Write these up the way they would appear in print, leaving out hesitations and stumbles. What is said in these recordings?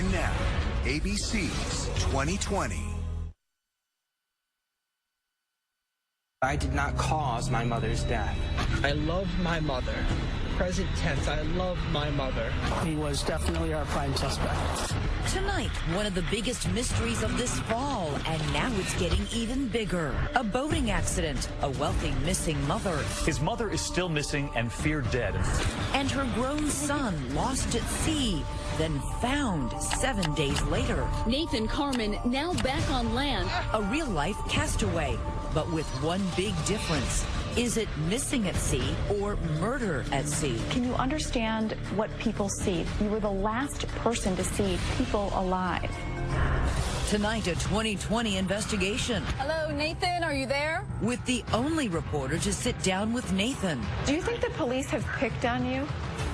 Dateline now, ABC's 2020. I did not cause my mother's death. I love my mother. Present tense, I love my mother. He was definitely our prime suspect. Tonight, one of the biggest mysteries of this fall, and now it's getting even bigger. A boating accident, a wealthy missing mother. His mother is still missing and feared dead. And her grown son lost at sea, then found 7 days later. Nathan Carmen now back on land. A real-life castaway, but with one big difference. Is it missing at sea or murder at sea? Can you understand what people see? You were the last person to see people alive. Tonight, a 2020 investigation. Hello, Nathan, are you there? With the only reporter to sit down with Nathan. Do you think the police have picked on you?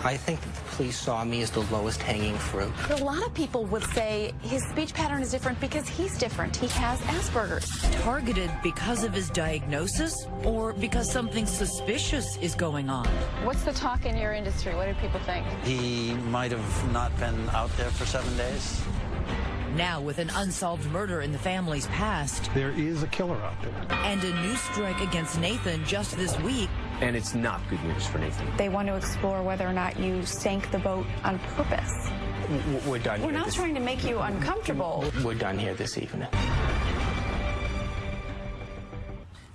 I think that the police saw me as the lowest hanging fruit. A lot of people would say his speech pattern is different because he's different. He has Asperger's. Targeted because of his diagnosis or because something suspicious is going on? What's the talk in your industry? What do people think? He might have not been out there for 7 days. Now, with an unsolved murder in the family's past. There is a killer out there. And a new strike against Nathan just this week. And it's not good news for Nathan. They want to explore whether or not you sank the boat on purpose. We're done. We're not trying to make you uncomfortable. We're done here this evening.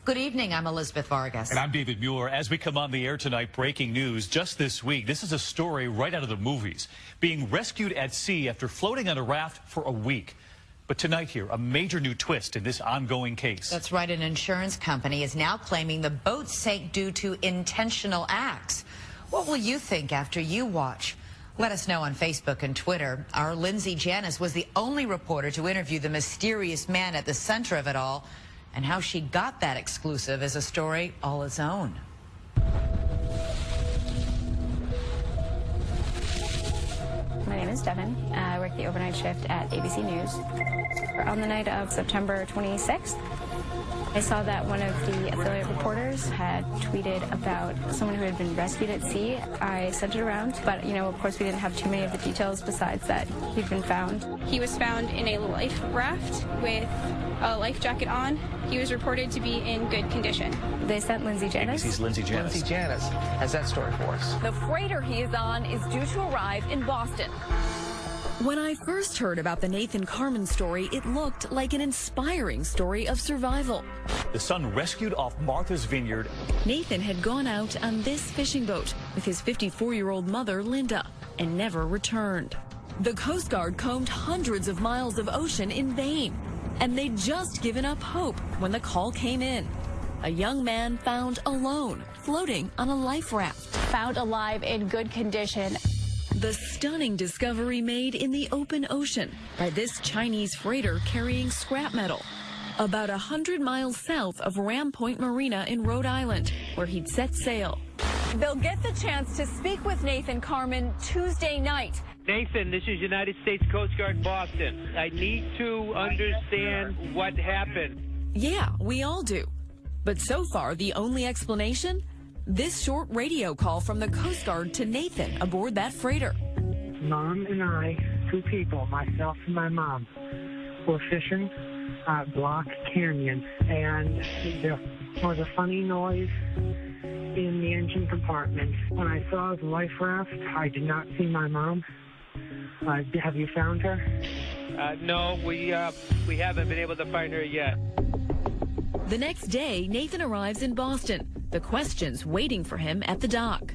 Good evening, I'm Elizabeth Vargas. And I'm David Mueller. As we come on the air tonight, breaking news just this week. This is a story right out of the movies. Being rescued at sea after floating on a raft for a week. But tonight here, a major new twist in this ongoing case. That's right. An insurance company is now claiming the boat sank due to intentional acts. What will you think after you watch? Let us know on Facebook and Twitter. Our Lindsay Janis was the only reporter to interview the mysterious man at the center of it all. And how she got that exclusive is a story all its own. My name is Devin. I work the overnight shift at ABC News. On the night of September 26th, I saw that one of the affiliate reporters had tweeted about someone who had been rescued at sea. I sent it around, but, of course, we didn't have too many of the details besides that he'd been found. He was found in a life raft with a life jacket on. He was reported to be in good condition. They sent Lindsay Janis. ABC's Lindsay Janis. Lindsay Janis has that story for us. The freighter he is on is due to arrive in Boston. When I first heard about the Nathan Carmen story, it looked like an inspiring story of survival. The son rescued off Martha's Vineyard. Nathan had gone out on this fishing boat with his 54-year-old mother, Linda, and never returned. The Coast Guard combed hundreds of miles of ocean in vain, and they'd just given up hope when the call came in. A young man found alone, floating on a life raft. Found alive in good condition. The stunning discovery made in the open ocean by this Chinese freighter carrying scrap metal. About 100 miles south of Ram Point Marina in Rhode Island, where he'd set sail. They'll get the chance to speak with Nathan Carmen Tuesday night. Nathan, this is United States Coast Guard Boston. I need to understand what happened. Yeah, we all do. But so far, the only explanation? This short radio call from the Coast Guard to Nathan aboard that freighter. Mom and I, two people, myself and my mom, were fishing at Block Canyon, and there was a funny noise in the engine compartment. When I saw the life raft, I did not see my mom. Have you found her? No, we haven't been able to find her yet. The next day, Nathan arrives in Boston. The questions waiting for him at the dock.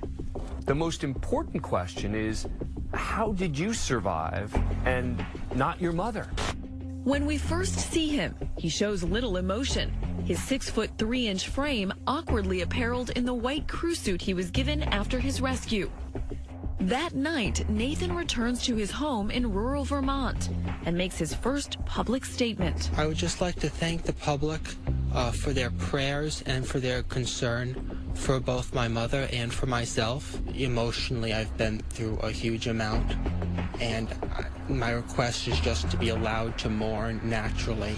The most important question is, how did you survive and not your mother? When we first see him, he shows little emotion. His 6'3" frame awkwardly appareled in the white crew suit he was given after his rescue. That night, Nathan returns to his home in rural Vermont and makes his first public statement. I would just like to thank the public for their prayers and for their concern for both my mother and for myself. Emotionally, I've been through a huge amount, and my request is just to be allowed to mourn naturally.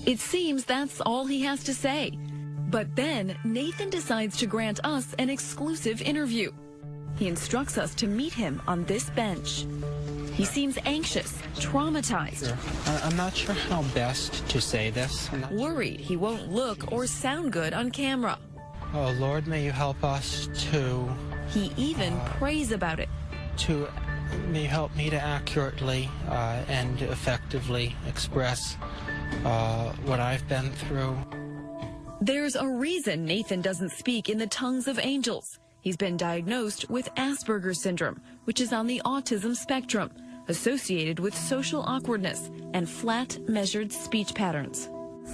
It seems that's all he has to say. But then Nathan decides to grant us an exclusive interview. He instructs us to meet him on this bench. He seems anxious, traumatized. I'm not sure how best to say this. Worried he won't look or sound good on camera. Oh, Lord, may you help us to... He even prays about it. May you help me to accurately and effectively express what I've been through. There's a reason Nathan doesn't speak in the tongues of angels. He's been diagnosed with Asperger's syndrome, which is on the autism spectrum, associated with social awkwardness and flat, measured speech patterns.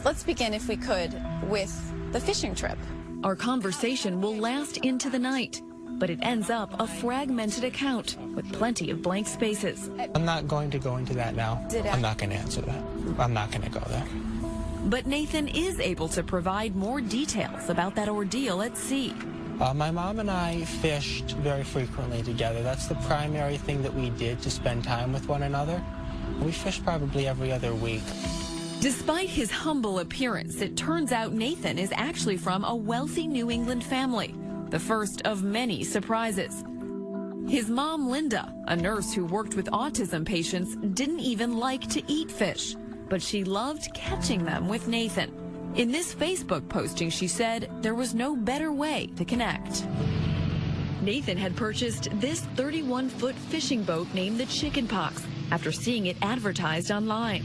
Let's begin, if we could, with the fishing trip. Our conversation will last into the night, but it ends up a fragmented account with plenty of blank spaces. I'm not going to go into that now. I'm not going to answer that. I'm not going to go there. But Nathan is able to provide more details about that ordeal at sea. My mom and I fished very frequently together. That's the primary thing that we did to spend time with one another. We fished probably every other week. Despite his humble appearance, it turns out Nathan is actually from a wealthy New England family, the first of many surprises. His mom, Linda, a nurse who worked with autism patients, didn't even like to eat fish, but she loved catching them with Nathan. In this Facebook posting, she said there was no better way to connect. Nathan had purchased this 31-foot fishing boat named the Chicken Pox after seeing it advertised online.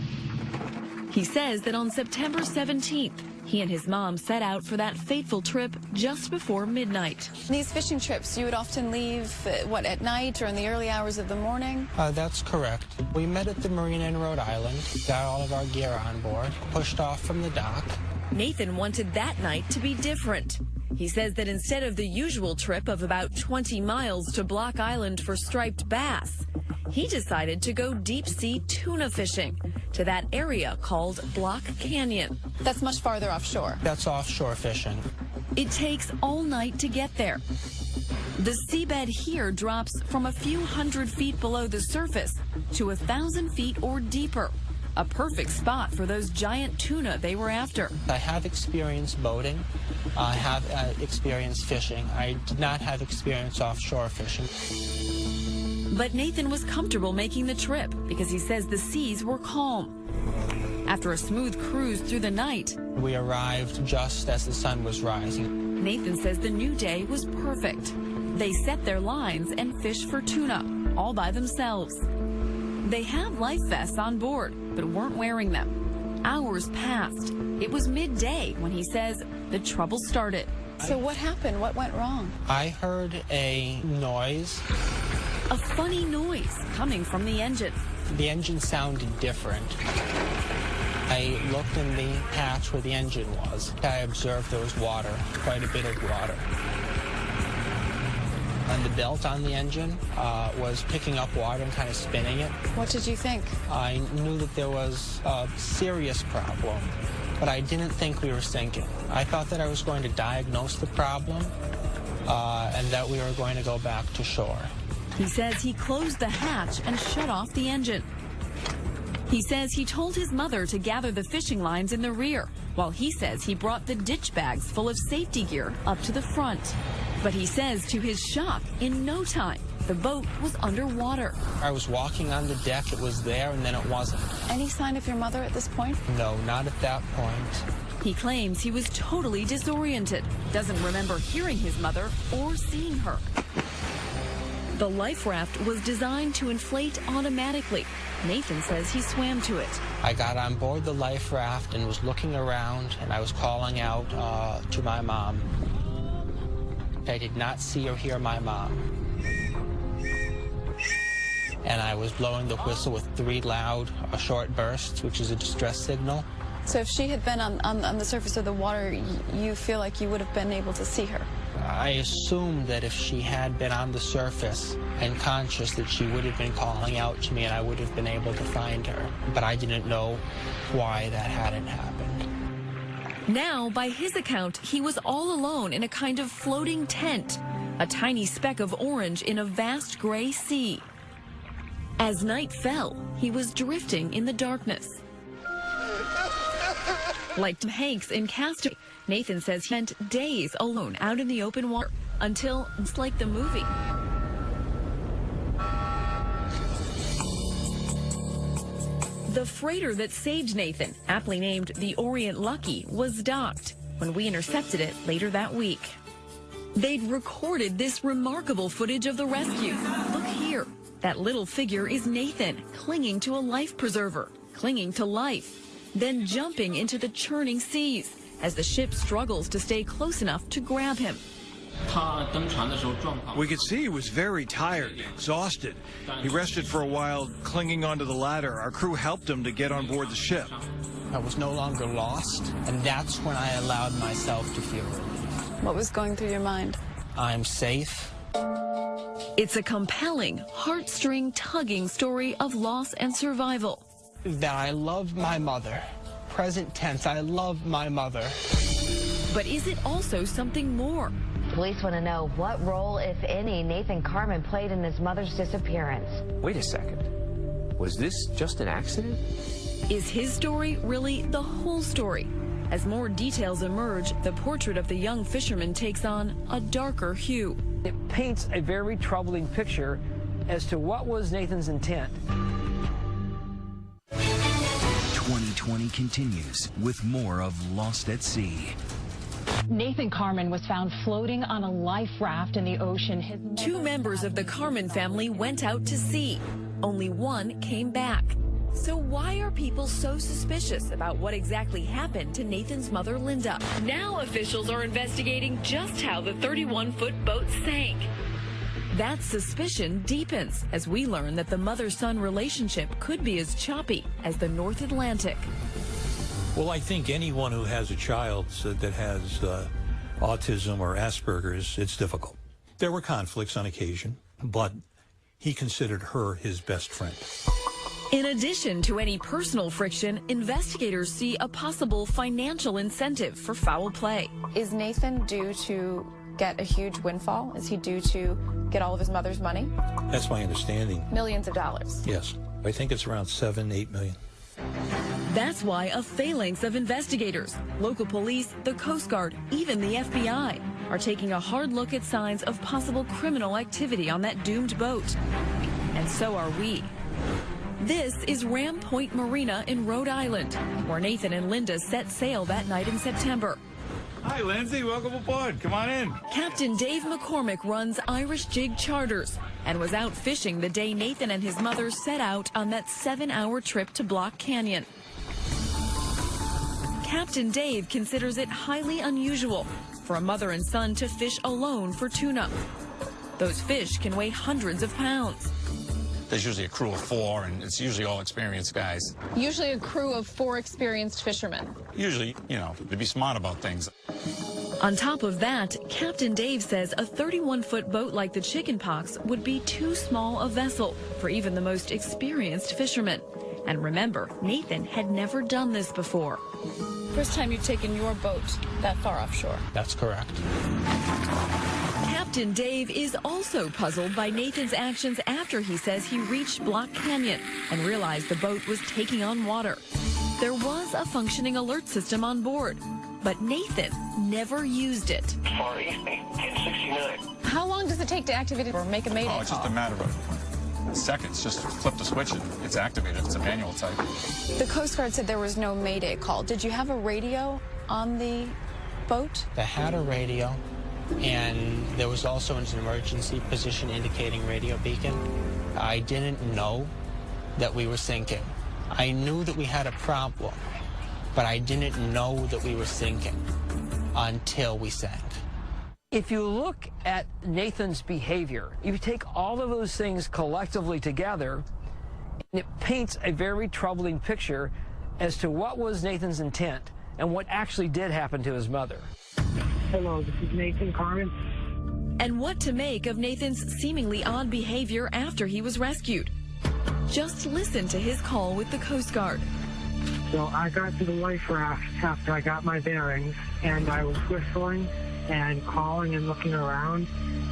He says that on September 17th, he and his mom set out for that fateful trip just before midnight. These fishing trips, you would often leave, at night or in the early hours of the morning? That's correct. We met at the marina in Rhode Island, got all of our gear on board, pushed off from the dock. Nathan wanted that night to be different. He says that instead of the usual trip of about 20 miles to Block Island for striped bass, he decided to go deep-sea tuna fishing to that area called Block Canyon. That's much farther offshore. That's offshore fishing. It takes all night to get there. The seabed here drops from a few hundred feet below the surface to 1,000 feet or deeper. A perfect spot for those giant tuna they were after. I have experience boating. I have experience fishing. I did not have experience offshore fishing. But Nathan was comfortable making the trip because he says the seas were calm. After a smooth cruise through the night, we arrived just as the sun was rising. Nathan says the new day was perfect. They set their lines and fished for tuna, all by themselves. They have life vests on board, but weren't wearing them. Hours passed. It was midday when he says the trouble started. So what happened? What went wrong? I heard a noise. A funny noise coming from the engine. The engine sounded different. I looked in the hatch where the engine was. I observed there was water, quite a bit of water. And the belt on the engine was picking up water and kind of spinning it. What did you think? I knew that there was a serious problem, but I didn't think we were sinking. I thought that I was going to diagnose the problem and that we were going to go back to shore. He says he closed the hatch and shut off the engine. He says he told his mother to gather the fishing lines in the rear, while he says he brought the ditch bags full of safety gear up to the front. But he says to his shock, in no time, the boat was underwater. I was walking on the deck, it was there, and then it wasn't. Any sign of your mother at this point? No, not at that point. He claims he was totally disoriented, doesn't remember hearing his mother or seeing her. The life raft was designed to inflate automatically. Nathan says he swam to it. I got on board the life raft and was looking around, and I was calling out to my mom. I did not see or hear my mom. And I was blowing the whistle with 3 loud, short bursts, which is a distress signal. So if she had been on the surface of the water, you feel like you would have been able to see her? I assumed that if she had been on the surface and conscious, that she would have been calling out to me and I would have been able to find her. But I didn't know why that hadn't happened. Now, by his account, he was all alone in a kind of floating tent, a tiny speck of orange in a vast gray sea. As night fell, he was drifting in the darkness. Like Tom Hanks in Castaway, Nathan says he spent days alone out in the open water until it's like the movie. The freighter that saved Nathan, aptly named the Orient Lucky, was docked when we intercepted it later that week. They'd recorded this remarkable footage of the rescue. Look here. That little figure is Nathan, clinging to a life preserver, clinging to life, then jumping into the churning seas as the ship struggles to stay close enough to grab him. We could see he was very tired, exhausted. He rested for a while, clinging onto the ladder. Our crew helped him to get on board the ship. I was no longer lost, and that's when I allowed myself to feel relief. What was going through your mind? I'm safe. It's a compelling, heartstring-tugging story of loss and survival. That I love my mother. Present tense, I love my mother. But is it also something more? Police want to know what role, if any, Nathan Carmen played in his mother's disappearance. Wait a second. Was this just an accident? Is his story really the whole story? As more details emerge, the portrait of the young fisherman takes on a darker hue. It paints a very troubling picture as to what was Nathan's intent. 2020 continues with more of Lost at Sea. Nathan Carmen was found floating on a life raft in the ocean. Two members of the Carmen family went out to sea. Only one came back. So why are people so suspicious about what exactly happened to Nathan's mother, Linda? Now officials are investigating just how the 31-foot boat sank. That suspicion deepens as we learn that the mother-son relationship could be as choppy as the North Atlantic. Well, I think anyone who has a child that has autism or Asperger's, it's difficult. There were conflicts on occasion, but he considered her his best friend. In addition to any personal friction, investigators see a possible financial incentive for foul play. Is Nathan due to get a huge windfall? Is he due to get all of his mother's money? That's my understanding. Millions of dollars. Yes. I think it's around 7-8 million. That's why a phalanx of investigators, local police, the Coast Guard, even the FBI, are taking a hard look at signs of possible criminal activity on that doomed boat. And so are we. This is Ram Point Marina in Rhode Island, where Nathan and Linda set sail that night in September. Hi, Lindsay. Welcome aboard. Come on in. Captain Dave McCormick runs Irish Jig Charters and was out fishing the day Nathan and his mother set out on that 7-hour trip to Block Canyon. Captain Dave considers it highly unusual for a mother and son to fish alone for tuna. Those fish can weigh hundreds of pounds. There's usually a crew of 4, and it's usually all experienced guys. Usually a crew of 4 experienced fishermen. Usually, you know, to be smart about things. On top of that, Captain Dave says a 31-foot boat like the Chicken Pox would be too small a vessel for even the most experienced fishermen. And remember, Nathan had never done this before. First time you've taken your boat that far offshore. That's correct. Captain Dave is also puzzled by Nathan's actions after he says he reached Block Canyon and realized the boat was taking on water. There was a functioning alert system on board, but Nathan never used it. Far Eastern, 1069. How long does it take to activate it or make a mayday call? Oh, it's just a matter of seconds. Just flip the switch and it's activated. It's a manual type. The Coast Guard said there was no mayday call. Did you have a radio on the boat? They had a radio, and there was also an emergency position indicating radio beacon. I didn't know that we were sinking. I knew that we had a problem, but I didn't know that we were sinking until we sank. If you look at Nathan's behavior, you take all of those things collectively together, and it paints a very troubling picture as to what was Nathan's intent and what actually did happen to his mother. Hello, this is Nathan Carmen. And what to make of Nathan's seemingly odd behavior after he was rescued. Just listen to his call with the Coast Guard. So I got to the life raft after I got my bearings, and I was whistling and calling and looking around,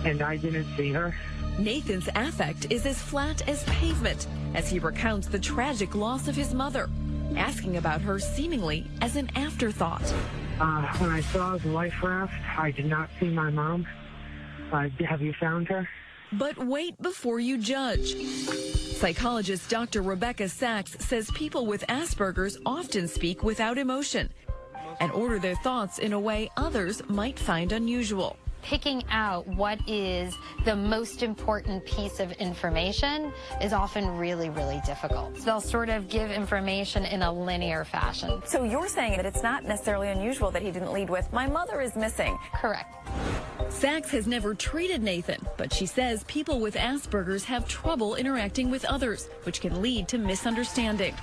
and I didn't see her. Nathan's affect is as flat as pavement as he recounts the tragic loss of his mother, asking about her seemingly as an afterthought. When I saw the life raft, I did not see my mom. Have you found her? But wait before you judge. Psychologist Dr. Rebecca Sachs says people with Asperger's often speak without emotion and order their thoughts in a way others might find unusual. Picking out what is the most important piece of information is often really, really difficult. They'll sort of give information in a linear fashion. So you're saying that it's not necessarily unusual that he didn't lead with, "My mother is missing." Correct. Sachs has never treated Nathan, but she says people with Asperger's have trouble interacting with others, which can lead to misunderstanding.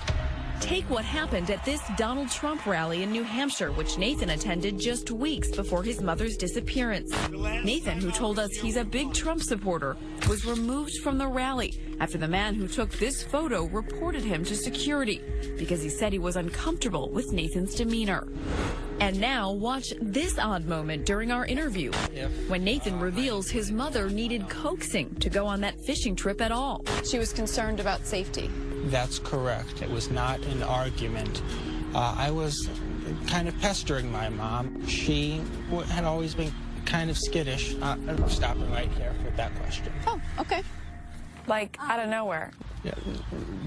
Take what happened at this Donald Trump rally in New Hampshire, which Nathan attended just weeks before his mother's disappearance. Nathan, who told us he's a big Trump supporter, was removed from the rally after the man who took this photo reported him to security because he said he was uncomfortable with Nathan's demeanor. And now watch this odd moment during our interview when Nathan reveals his mother needed coaxing to go on that fishing trip at all. She was concerned about safety. That's correct. It was not an argument. I was kind of pestering my mom. She had always been kind of skittish. I'm stopping right here with that question. Oh, okay. Like out of nowhere. Yeah,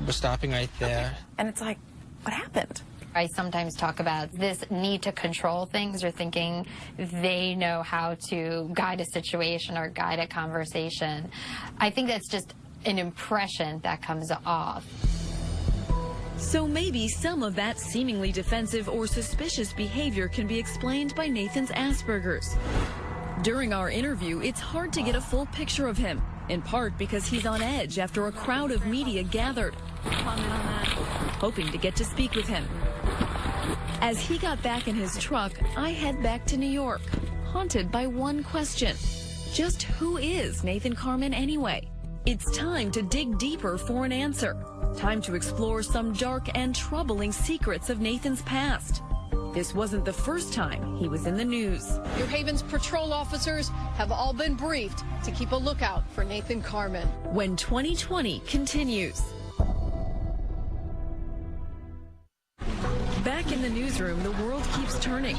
we're stopping right there. And it's like, what happened? I sometimes talk about this need to control things or thinking they know how to guide a situation or guide a conversation. I think that's just an impression that comes off. So maybe some of that seemingly defensive or suspicious behavior can be explained by Nathan's Asperger's. During our interview, it's hard to get a full picture of him, in part because he's on edge after a crowd of media gathered, hoping to get to speak with him. As he got back in his truck, I head back to New York, haunted by one question. Just who is Nathan Carman anyway? It's time to dig deeper for an answer. Time to explore some dark and troubling secrets of Nathan's past. This wasn't the first time he was in the news. New Haven's patrol officers have all been briefed to keep a lookout for Nathan Carman. When 2020 continues. Back in the newsroom, the world keeps turning.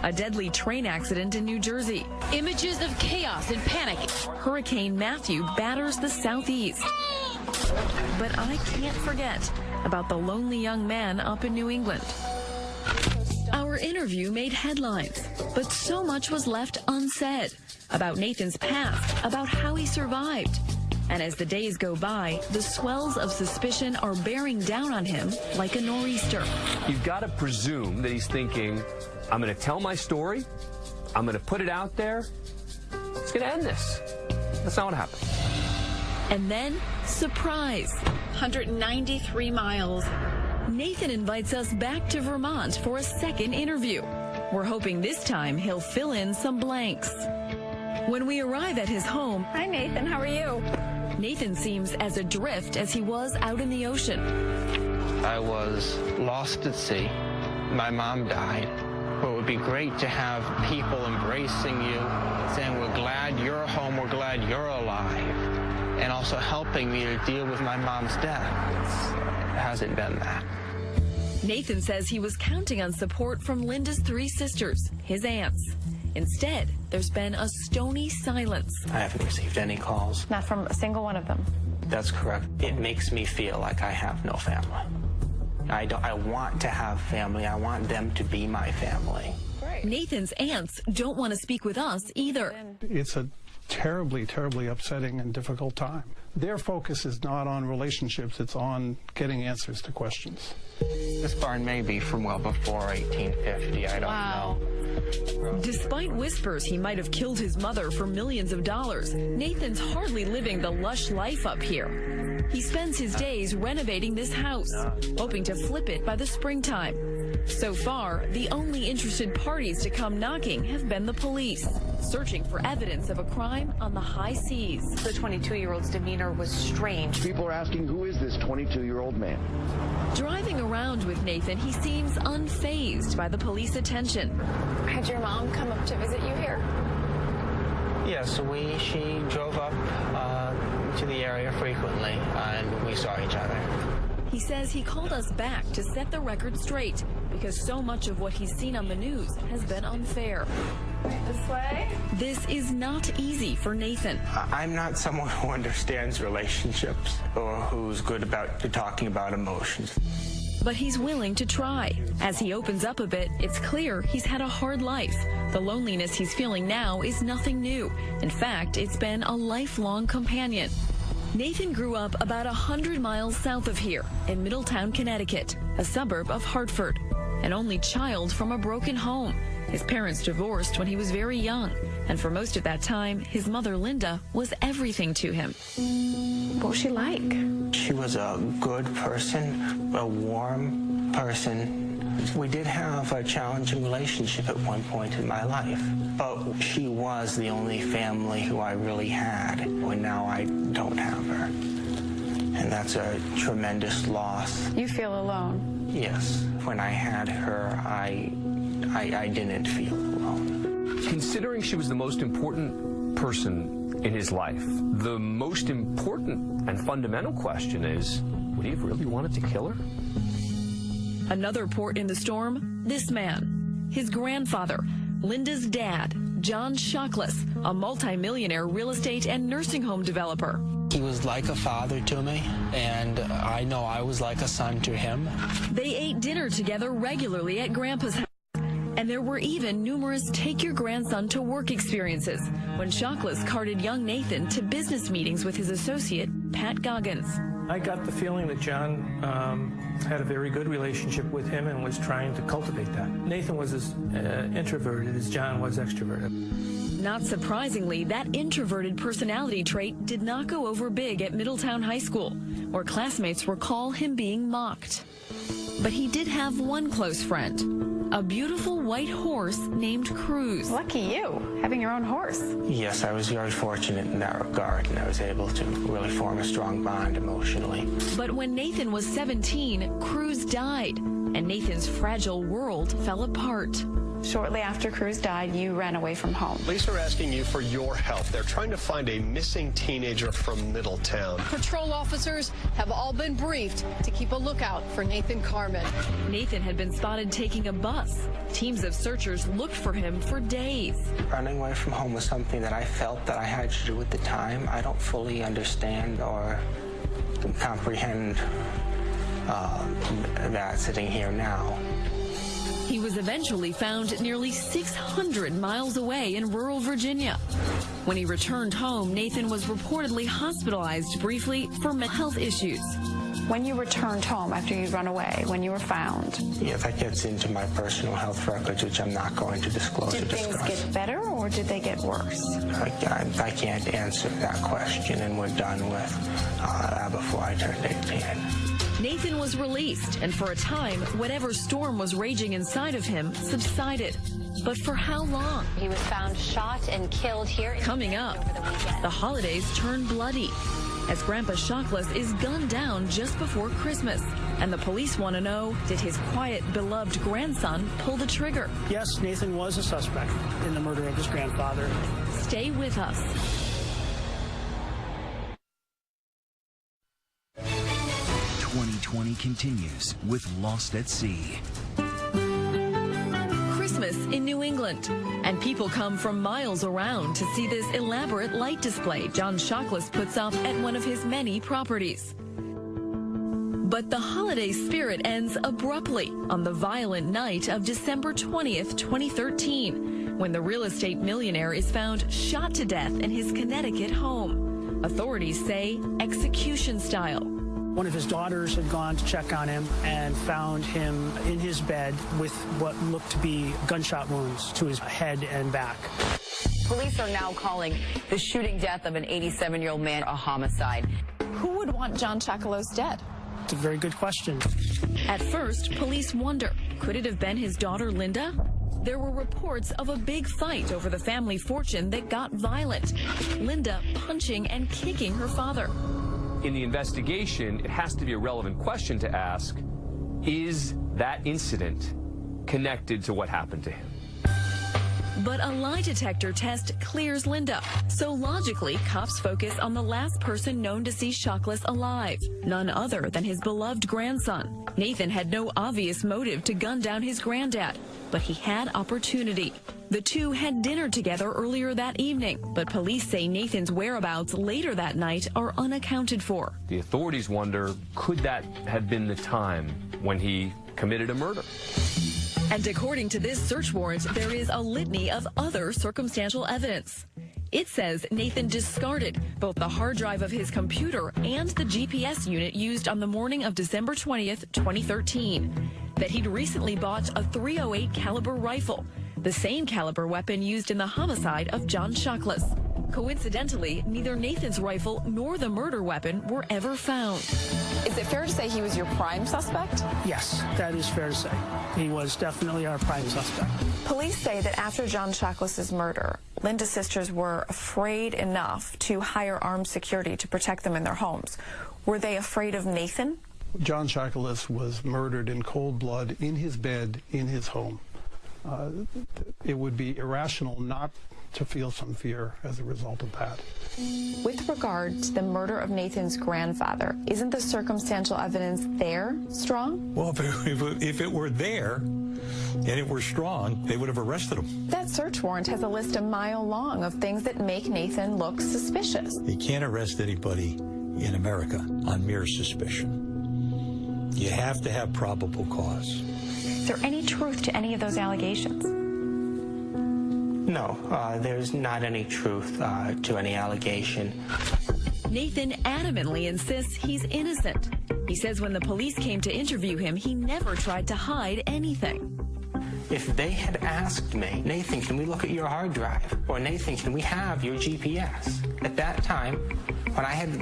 A deadly train accident in New Jersey. Images of chaos and panic. Hurricane Matthew batters the southeast. But I can't forget about the lonely young man up in New England. Our interview made headlines, but so much was left unsaid about Nathan's past, about how he survived. And as the days go by, the swells of suspicion are bearing down on him like a nor'easter. You've got to presume that he's thinking, I'm going to tell my story, I'm going to put it out there, it's going to end this. That's not what happened. And then, surprise. 193 miles. Nathan invites us back to Vermont for a second interview. We're hoping this time he'll fill in some blanks. When we arrive at his home... Hi, Nathan. How are you? Nathan seems as adrift as he was out in the ocean. I was lost at sea. My mom died. But it would be great to have people embracing you, saying, we're glad you're home, we're glad you're alive, and also helping me to deal with my mom's death. It hasn't been that. Nathan says he was counting on support from Linda's three sisters, his aunts. Instead, there's been a stony silence. I haven't received any calls. Not from a single one of them. That's correct. It makes me feel like I have no family. I want to have family. I want them to be my family. Right. Nathan's aunts don't want to speak with us either. It's a terribly, terribly upsetting and difficult time. Their focus is not on relationships, it's on getting answers to questions. This barn may be from well before 1850, I don't know. Despite whispers he might have killed his mother for millions of dollars, Nathan's hardly living the lush life up here. He spends his days renovating this house, hoping to flip it by the springtime. So far, the only interested parties to come knocking have been the police, searching for evidence of a crime on the high seas. The 22-year-old's demeanor was strange. People are asking, who is this 22-year-old man? Driving around with Nathan, he seems unfazed by the police attention. Had your mom come up to visit you here? Yes, she drove up to the area frequently, and we saw each other. He says he called us back to set the record straight because so much of what he's seen on the news has been unfair. This way. This is not easy for Nathan. I'm not someone who understands relationships or who's good about talking about emotions. But he's willing to try. As he opens up a bit, it's clear he's had a hard life. The loneliness he's feeling now is nothing new. In fact, it's been a lifelong companion. Nathan grew up about 100 miles south of here in Middletown, Connecticut, a suburb of Hartford. An only child from a broken home. His parents divorced when he was very young, and for most of that time, his mother, Linda, was everything to him. What was she like? She was a good person, a warm person. We did have a challenging relationship at one point in my life, but she was the only family who I really had, and now I don't have her. And that's a tremendous loss. You feel alone? Yes. When I had her, I didn't feel alone. Considering she was the most important person in his life, the most important and fundamental question is, would he have really wanted to kill her? Another port in the storm, this man. His grandfather, Linda's dad, John Shockless, a multimillionaire real estate and nursing home developer. He was like a father to me, and I know I was like a son to him. They ate dinner together regularly at Grandpa's house. And there were even numerous take-your-grandson-to-work experiences when Shockless carted young Nathan to business meetings with his associate, Pat Goggins. I got the feeling that John had a very good relationship with him and was trying to cultivate that. Nathan was as introverted as John was extroverted. Not surprisingly, that introverted personality trait did not go over big at Middletown High School, where classmates recall him being mocked. But he did have one close friend, a beautiful white horse named Cruz. Lucky you, having your own horse. Yes, I was very fortunate in that regard, and I was able to really form a strong bond emotionally. But when Nathan was 17, Cruz died, and Nathan's fragile world fell apart. Shortly after Cruz died, you ran away from home. Police are asking you for your help. They're trying to find a missing teenager from Middletown. Patrol officers have all been briefed to keep a lookout for Nathan Carmen. Nathan had been spotted taking a bus. Teams of searchers looked for him for days. Running away from home was something that I felt that I had to do at the time. I don't fully understand or comprehend that sitting here now. He was eventually found nearly 600 miles away in rural Virginia. When he returned home, Nathan was reportedly hospitalized briefly for mental health issues. When you returned home after you'd run away, when you were found? Yeah, that gets into my personal health records, which I'm not going to disclose or discuss. Did things get better or did they get worse? I can't answer that question, and we're done with that before I turned 18. Nathan was released, and for a time, whatever storm was raging inside of him subsided. But for how long? He was found shot and killed here. Coming up, the holidays turn bloody as Grandpa Shockless is gunned down just before Christmas. And the police want to know, did his quiet, beloved grandson pull the trigger? Yes, Nathan was a suspect in the murder of his grandfather. Stay with us. '20 continues with Lost at Sea. Christmas in New England, and people come from miles around to see this elaborate light display John Shockless puts up at one of his many properties. But the holiday spirit ends abruptly on the violent night of December 20th, 2013, when the real estate millionaire is found shot to death in his Connecticut home. Authorities say execution style. One of his daughters had gone to check on him and found him in his bed with what looked to be gunshot wounds to his head and back. Police are now calling the shooting death of an 87-year-old man a homicide. Who would want John Shockless dead? It's a very good question. At first, police wonder, could it have been his daughter, Linda? There were reports of a big fight over the family fortune that got violent. Linda punching and kicking her father. In the investigation, it has to be a relevant question to ask, is that incident connected to what happened to him? But a lie detector test clears Linda. So logically, cops focus on the last person known to see Shockless alive, none other than his beloved grandson. Nathan had no obvious motive to gun down his granddad, but he had opportunity. The two had dinner together earlier that evening, but police say Nathan's whereabouts later that night are unaccounted for. The authorities wonder, could that have been the time when he committed a murder? And according to this search warrant, there is a litany of other circumstantial evidence. It says Nathan discarded both the hard drive of his computer and the GPS unit used on the morning of December 20th, 2013. That he'd recently bought a .308 caliber rifle, the same caliber weapon used in the homicide of John Shockless. Coincidentally, neither Nathan's rifle nor the murder weapon were ever found. Is it fair to say he was your prime suspect? Yes, that is fair to say. He was definitely our prime suspect. Police say that after John Shockless's murder, Linda's sisters were afraid enough to hire armed security to protect them in their homes. Were they afraid of Nathan? John Shockless was murdered in cold blood in his bed in his home. It would be irrational not to feel some fear as a result of that. With regard to the murder of Nathan's grandfather, isn't the circumstantial evidence there strong? Well, if it were there and it were strong, they would have arrested him. That search warrant has a list a mile long of things that make Nathan look suspicious. You can't arrest anybody in America on mere suspicion. You have to have probable cause. Is there any truth to any of those allegations? No, there's not any truth to any allegation. Nathan adamantly insists he's innocent. He says when the police came to interview him, he never tried to hide anything. If they had asked me, Nathan, can we look at your hard drive? Or Nathan, can we have your GPS? At that time,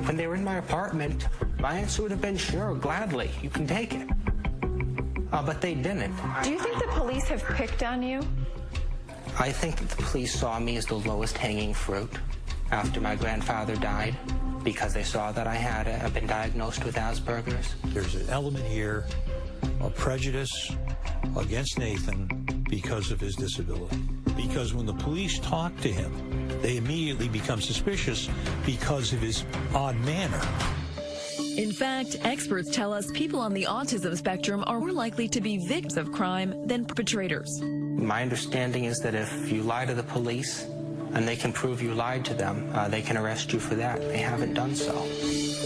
when they were in my apartment, my answer would have been sure, gladly, you can take it. But they didn't. Do you think the police have picked on you? I think that the police saw me as the lowest hanging fruit after my grandfather died because they saw that I had been diagnosed with Asperger's. There's an element here of prejudice against Nathan because of his disability. Because when the police talk to him, they immediately become suspicious because of his odd manner. In fact, experts tell us people on the autism spectrum are more likely to be victims of crime than perpetrators. My understanding is that if you lie to the police and they can prove you lied to them, they can arrest you for that. They haven't done so.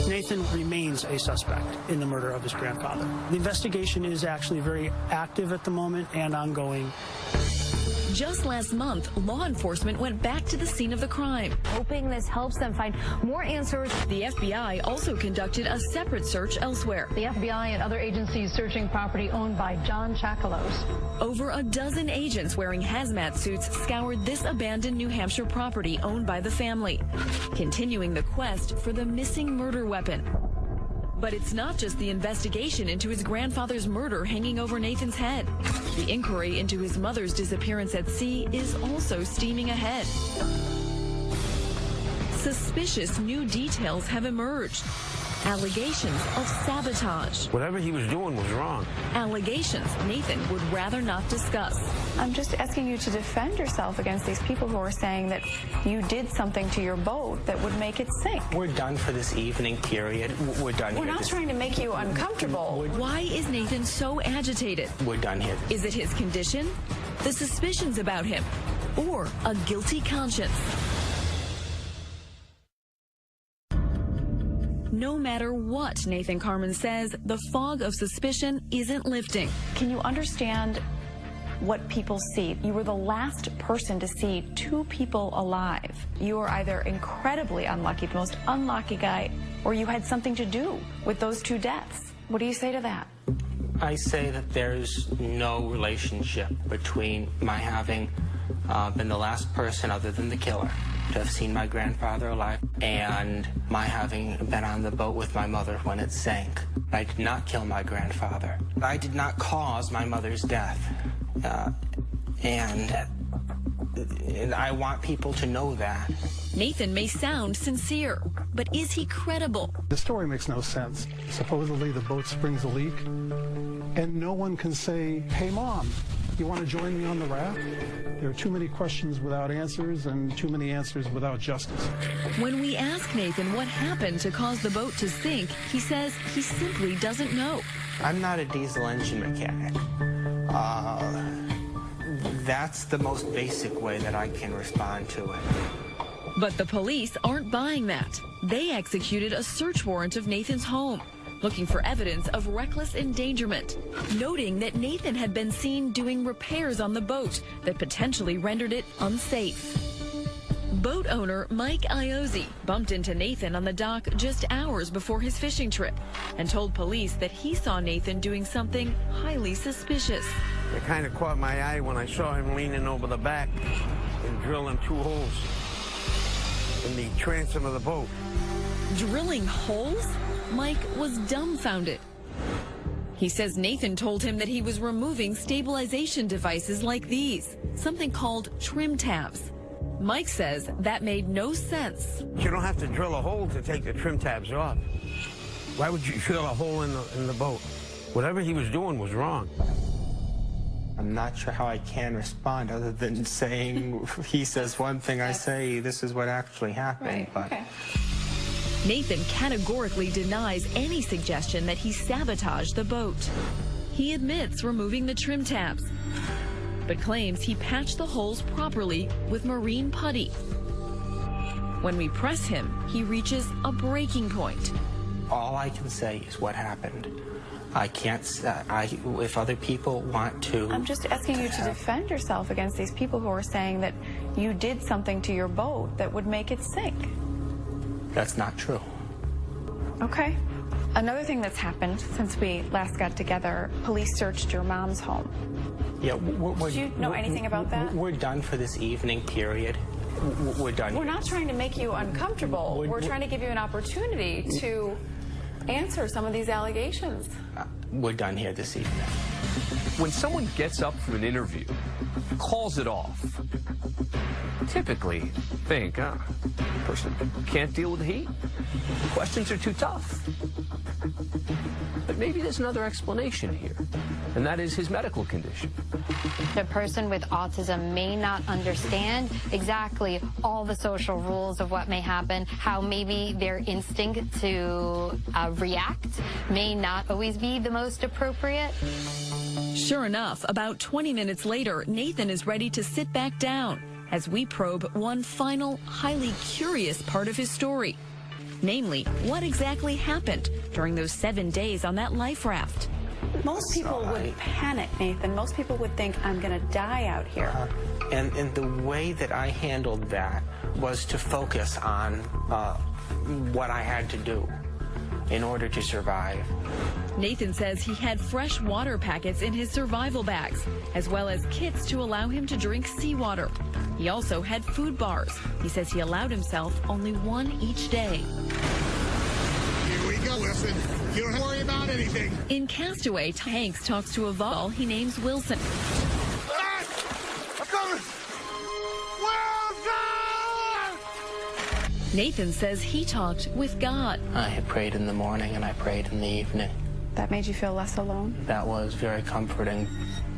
Nathan remains a suspect in the murder of his grandfather. The investigation is actually very active at the moment and ongoing. Just last month, law enforcement went back to the scene of the crime, hoping this helps them find more answers. The FBI also conducted a separate search elsewhere. The FBI and other agencies searching property owned by John Shockless. Over a dozen agents wearing hazmat suits scoured this abandoned New Hampshire property owned by the family, continuing the quest for the missing murder weapon. But it's not just the investigation into his grandfather's murder hanging over Nathan's head. The inquiry into his mother's disappearance at sea is also steaming ahead. Suspicious new details have emerged. Allegations of sabotage. Whatever he was doing was wrong. Allegations Nathan would rather not discuss. I'm just asking you to defend yourself against these people who are saying that you did something to your boat that would make it sink. We're done for this evening, period. We're done here. We're not trying to make you uncomfortable. Why is Nathan so agitated? We're done here. Is it his condition? The suspicions about him? Or a guilty conscience? No matter what Nathan Carman says, the fog of suspicion isn't lifting. Can you understand what people see? You were the last person to see two people alive. You were either incredibly unlucky, the most unlucky guy, or you had something to do with those two deaths. What do you say to that? I say that there's no relationship between my having been the last person other than the killer to have seen my grandfather alive and my having been on the boat with my mother when it sank. I did not kill my grandfather. I did not cause my mother's death. And I want people to know that. Nathan may sound sincere, but is he credible? The story makes no sense. Supposedly the boat springs a leak, and no one can say, hey, Mom, you want to join me on the raft? There are too many questions without answers and too many answers without justice. When we ask Nathan what happened to cause the boat to sink, he says he simply doesn't know. I'm not a diesel engine mechanic. That's the most basic way that I can respond to it. But the police aren't buying that. They executed a search warrant of Nathan's home, looking for evidence of reckless endangerment, noting that Nathan had been seen doing repairs on the boat that potentially rendered it unsafe. Boat owner Mike Iozzi bumped into Nathan on the dock just hours before his fishing trip and told police that he saw Nathan doing something highly suspicious. It kind of caught my eye when I saw him leaning over the back and drilling 2 holes in the transom of the boat. Drilling holes? Mike was dumbfounded. He says Nathan told him that he was removing stabilization devices like these, something called trim tabs. Mike says that made no sense. You don't have to drill a hole to take the trim tabs off. Why would you drill a hole in the boat? Whatever he was doing was wrong. I'm not sure how I can respond other than saying he says one thing, I say this is what actually happened. Right, but okay. Nathan categorically denies any suggestion that he sabotaged the boat. He admits removing the trim tabs, but claims he patched the holes properly with marine putty. When we press him, he reaches a breaking point. All I can say is what happened. I can't, if other people want to... I'm just asking you to defend yourself against these people who are saying that you did something to your boat that would make it sink. That's not true. Okay. Another thing that's happened since we last got together, police searched your mom's home. Yeah, Did you know anything about that? We're done for this evening period. We're done. We're not trying to make you uncomfortable. We're trying to give you an opportunity to answer some of these allegations. We're done here this evening. When someone gets up from an interview, calls it off, typically think, person can't deal with the heat. Questions are too tough. But maybe there's another explanation here, and that is his medical condition. The person with autism may not understand exactly all the social rules of what may happen, how maybe their instinct to react may not always be the most appropriate. Sure enough, about 20 minutes later, Nathan is ready to sit back down as we probe one final, highly curious part of his story. Namely, what exactly happened during those 7 days on that life raft. Most people would panic, Nathan. Most people would think, I'm going to die out here. And the way that I handled that was to focus on what I had to do in order to survive. Nathan says he had fresh water packets in his survival bags, as well as kits to allow him to drink seawater. He also had food bars. He says he allowed himself only one each day. Here we go, Wilson. You don't have to worry about anything. In Castaway, Hanks talks to a vol he names Wilson. I'm coming! Wilson! Nathan says he talked with God. I had prayed in the morning and I prayed in the evening. That made you feel less alone? That was very comforting.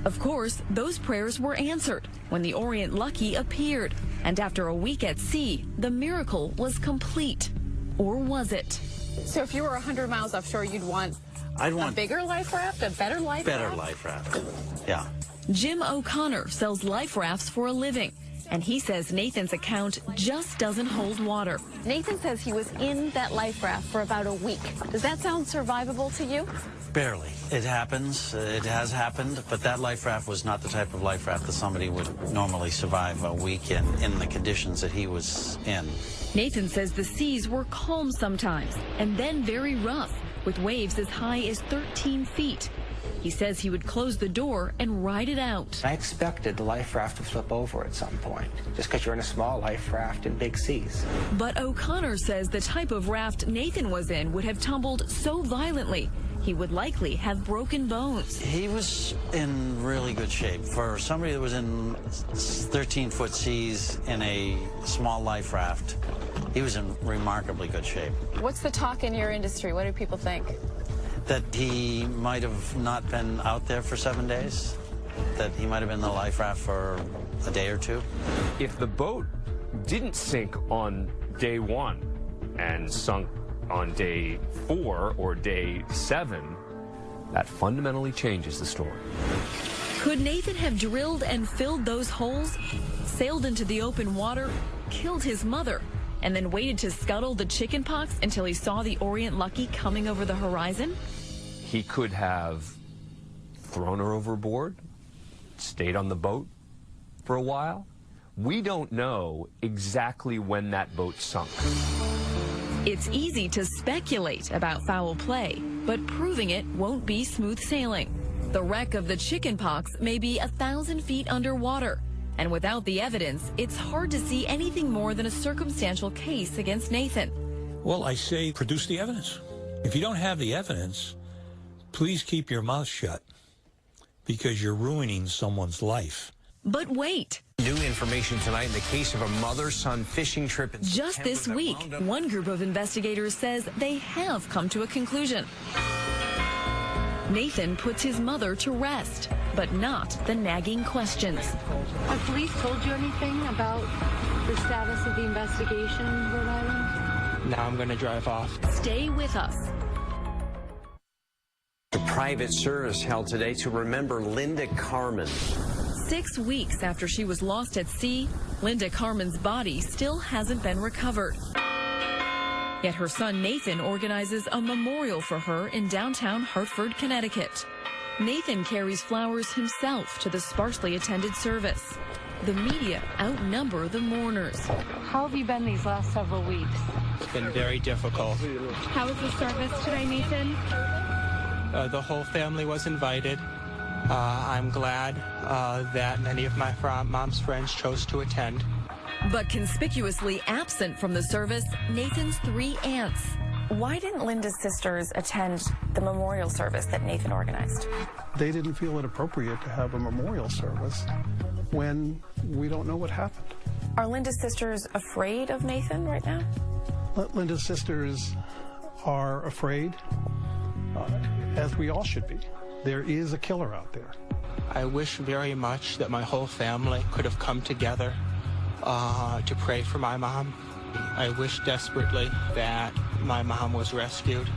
Of course, those prayers were answered when the Orient Lucky appeared. And after a week at sea, the miracle was complete. Or was it? So if you were 100 miles offshore, you'd want a bigger life raft, a better life raft? Better life raft, yeah. Jim O'Connor sells life rafts for a living. And he says Nathan's account just doesn't hold water. Nathan says he was in that life raft for about a week. Does that sound survivable to you? Barely. It happens. It has happened. But that life raft was not the type of life raft that somebody would normally survive a week in the conditions that he was in. Nathan says the seas were calm sometimes and then very rough, with waves as high as 13 feet. He says he would close the door and ride it out. I expected the life raft to flip over at some point, just because you're in a small life raft in big seas. But O'Connor says the type of raft Nathan was in would have tumbled so violently, he would likely have broken bones. He was in really good shape. For somebody that was in 13-foot seas in a small life raft, he was in remarkably good shape. What's the talk in your industry? What do people think? That he might have not been out there for 7 days. that he might have been in the life raft for a day or two. If the boat didn't sink on day 1 and sunk on day 4 or day 7, that fundamentally changes the story. Could Nathan have drilled and filled those holes, sailed into the open water, killed his mother, and then waited to scuttle the chickenpox until he saw the Orient Lucky coming over the horizon? He could have thrown her overboard, stayed on the boat for a while. We don't know exactly when that boat sunk. It's easy to speculate about foul play, but proving it won't be smooth sailing. The wreck of the chickenpox may be 1,000 feet underwater, and without the evidence, it's hard to see anything more than a circumstantial case against Nathan. Well, I say produce the evidence. If you don't have the evidence, please keep your mouth shut, because you're ruining someone's life. But wait. New information tonight in the case of a mother-son fishing trip in Just September this week, one group of investigators says they have come to a conclusion. Nathan puts his mother to rest, but not the nagging questions. Have police told you anything about the status of the investigation in Rhode Island? Now I'm going to drive off. Stay with us. A private service held today to remember Linda Carmen. 6 weeks after she was lost at sea, Linda Carmen's body still hasn't been recovered. Yet her son Nathan organizes a memorial for her in downtown Hartford, Connecticut. Nathan carries flowers himself to the sparsely attended service. The media outnumber the mourners. How have you been these last several weeks? It's been very difficult. How was the service today, Nathan? The whole family was invited. I'm glad that many of my mom's friends chose to attend. But conspicuously absent from the service, Nathan's 3 aunts. Why didn't Linda's sisters attend the memorial service that Nathan organized? They didn't feel it appropriate to have a memorial service when we don't know what happened. Are Linda's sisters afraid of Nathan right now? Linda's sisters are afraid, as we all should be. There is a killer out there. I wish very much that my whole family could have come together to pray for my mom. I wish desperately that my mom was rescued.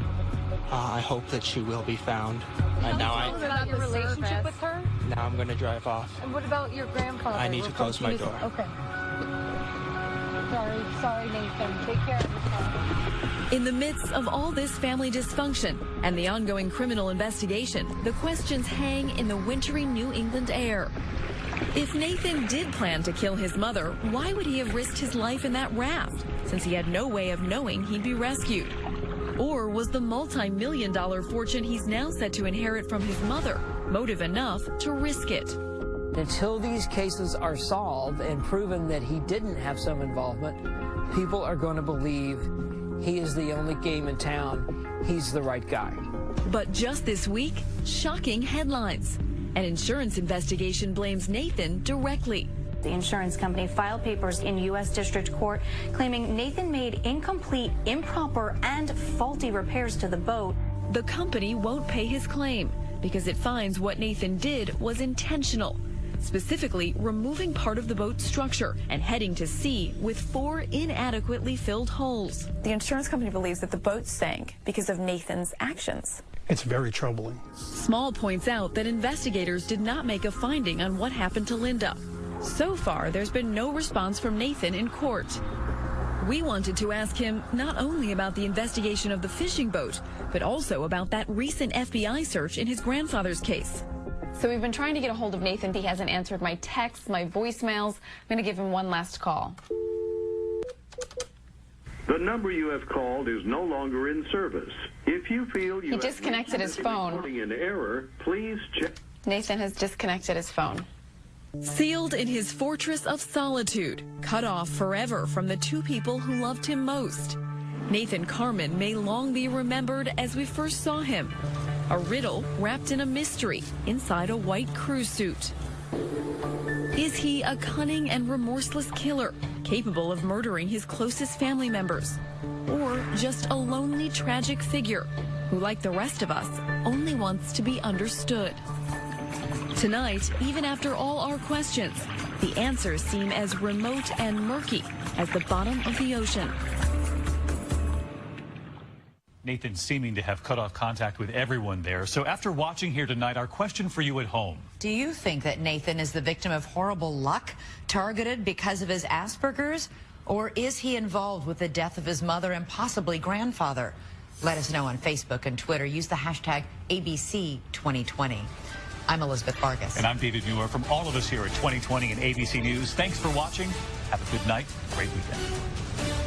I hope that she will be found. And now about your relationship with her? Now I'm going to drive off. And what about your grandfather? I need to close my door. Okay. Sorry, Nathan. Take care of yourself. In the midst of all this family dysfunction and the ongoing criminal investigation, the questions hang in the wintry New England air. If Nathan did plan to kill his mother, why would he have risked his life in that raft, since he had no way of knowing he'd be rescued? Or was the multi-million-dollar fortune he's now set to inherit from his mother motive enough to risk it? Until these cases are solved and proven that he didn't have some involvement, people are going to believe he is the only game in town. He's the right guy. But just this week, shocking headlines. An insurance investigation blames Nathan directly. The insurance company filed papers in U.S. District Court claiming Nathan made incomplete, improper, and faulty repairs to the boat. The company won't pay his claim because it finds what Nathan did was intentional, specifically removing part of the boat's structure and heading to sea with 4 inadequately filled holes. The insurance company believes that the boat sank because of Nathan's actions. It's very troubling. Small points out that investigators did not make a finding on what happened to Linda. So far, there's been no response from Nathan in court. We wanted to ask him not only about the investigation of the fishing boat, but also about that recent FBI search in his grandfather's case. So we've been trying to get a hold of Nathan. He hasn't answered my texts, my voicemails. I'm going to give him one last call. The number you have called is no longer in service. If you feel you He disconnected his phone. in error, please check. Nathan has disconnected his phone. Sealed in his fortress of solitude, cut off forever from the 2 people who loved him most. Nathan Carmen may long be remembered as we first saw him. A riddle wrapped in a mystery inside a white crew suit. Is he a cunning and remorseless killer, capable of murdering his closest family members? Or just a lonely, tragic figure who, like the rest of us, only wants to be understood? Tonight, even after all our questions, the answers seem as remote and murky as the bottom of the ocean. Nathan seeming to have cut off contact with everyone there. So after watching here tonight, our question for you at home. Do you think that Nathan is the victim of horrible luck, targeted because of his Asperger's? Or is he involved with the death of his mother and possibly grandfather? Let us know on Facebook and Twitter. Use the hashtag ABC2020. I'm Elizabeth Vargas. And I'm David Muir. From all of us here at 2020 and ABC News, thanks for watching. Have a good night. Great weekend.